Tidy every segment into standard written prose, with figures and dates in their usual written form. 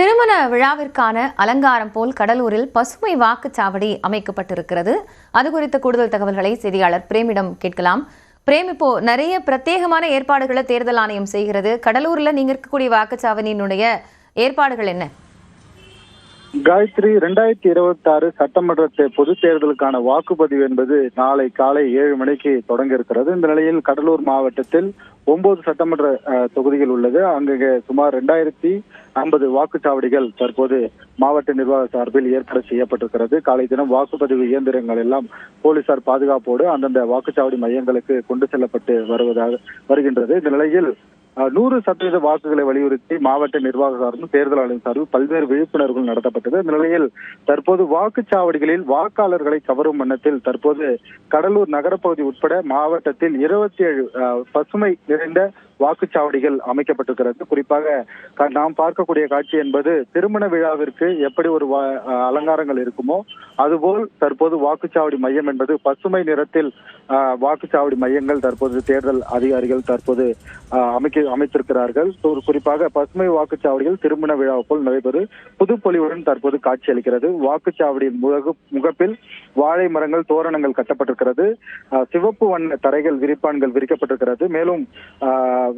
திருமண விழாவிற்கான அலங்காரம் போல் கடலூரில் பசுமை வாக்குச்சாவடி அமைக்கப்பட்டிருக்கிறது. அது குறித்த கூடுதல் தகவல்களை செய்தியாளர் பிரேமிடம் கேட்கலாம். பிரேம், இப்போ நிறைய பிரத்யேகமான ஏற்பாடுகளை தேர்தல் ஆணையம் செய்கிறது. கடலூர்ல நீங்க இருக்கக்கூடிய வாக்குச்சாவடியினுடைய ஏற்பாடுகள் என்ன? காயத்ரி, 2026 சட்டமன்ற பொது தேர்தலுக்கான வாக்குப்பதிவு என்பது நாளை காலை 7 மணிக்கு தொடங்க இருக்கிறது. இந்த நிலையில் கடலூர் மாவட்டத்தில் 9 சட்டமன்ற தொகுதிகள் உள்ளது. அங்கே சுமார் 2050 வாக்குச்சாவடிகள் தற்போது மாவட்ட நிர்வாக சார்பில் ஏற்பாடு செய்யப்பட்டிருக்கிறது. காலை தினம் வாக்குப்பதிவு இயந்திரங்கள் எல்லாம் போலீசார் பாதுகாப்போடு அந்தந்த வாக்குச்சாவடி மையங்களுக்கு கொண்டு செல்லப்பட்டு வருகின்றது. இந்த நிலையில் 100% வாக்குகளை வலியுறுத்தி மாவட்ட நிர்வாக சார்பும் தேர்தல் ஆணையம் சார்பில் பல்வேறு விழிப்புணர்வுகள் நடத்தப்பட்டது. இந்த நிலையில் தற்போது வாக்குச்சாவடிகளில் வாக்காளர்களை கவரும் வண்ணத்தில் தற்போது கடலூர் நகரப்பகுதி உட்பட மாவட்டத்தில் 27 பசுமை நிறைந்த வாக்குச்சாவடிகள் அமைக்கப்பட்டிருக்கிறது. குறிப்பாக நாம் பார்க்கக்கூடிய காட்சி என்பது திருமண விழாவிற்கு எப்படி ஒரு அலங்காரங்கள் இருக்குமோ அதுபோல் தற்போது வாக்குச்சாவடி மையம் என்பது பசுமை நிறத்தில் வாக்குச்சாவடி மையங்கள் தற்போது தேர்தல் அதிகாரிகள் தற்போது அமைத்திருக்கிறார்கள். குறிப்பாக பசுமை வாக்குச்சாவடிகள் திருமண விழா போல் நடைபெறும் புதுப்பொலிவுடன் தற்போது காட்சி அளிக்கிறது. வாக்குச்சாவடியின் முகப்பில் வாழை மரங்கள், தோரணங்கள் கட்டப்பட்டிருக்கிறது. சிவப்பு வண்ண தரைகள், விரிப்பான்கள் விரிக்கப்பட்டிருக்கிறது. மேலும்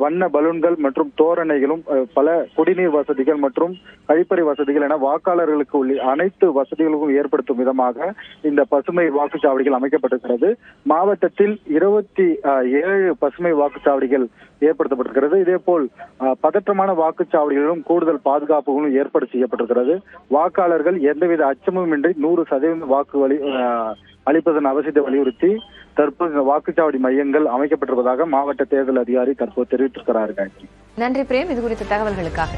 வண்ண பலூன்கள் மற்றும் தோரணைகளும் பல குடிநீர் வசதிகள் மற்றும் கழிப்பறை வசதிகள் என வாக்காளர்களுக்கு உள்ள அனைத்து வசதிகளுக்கும் ஏற்படுத்தும் விதமாக இந்த பசுமை வாக்குச்சாவடிகள் அமைக்கப்பட்டிருக்கிறது. மாவட்டத்தில் 27 பசுமை வாக்குச்சாவடிகள் ஏற்படுத்தப்பட்டிருக்கிறது. இதே போல் பதற்றமான வாக்குச்சாவடிகளிலும் கூடுதல் பாதுகாப்புகளும் ஏற்பாடு செய்யப்பட்டிருக்கிறது. வாக்காளர்கள் எந்தவித அச்சமும் இன்றி 100% வாக்கு அளிப்பதன் அவசியத்தை வலியுறுத்தி தற்போது வாக்குச்சாவடி மையங்கள் அமைக்கப்பட்டிருப்பதாக மாவட்ட தேர்தல் அதிகாரி தற்போது தெரிவித்திருக்கிறார்கள். நன்றி பிரேம், இது குறித்த தகவல்களுக்காக.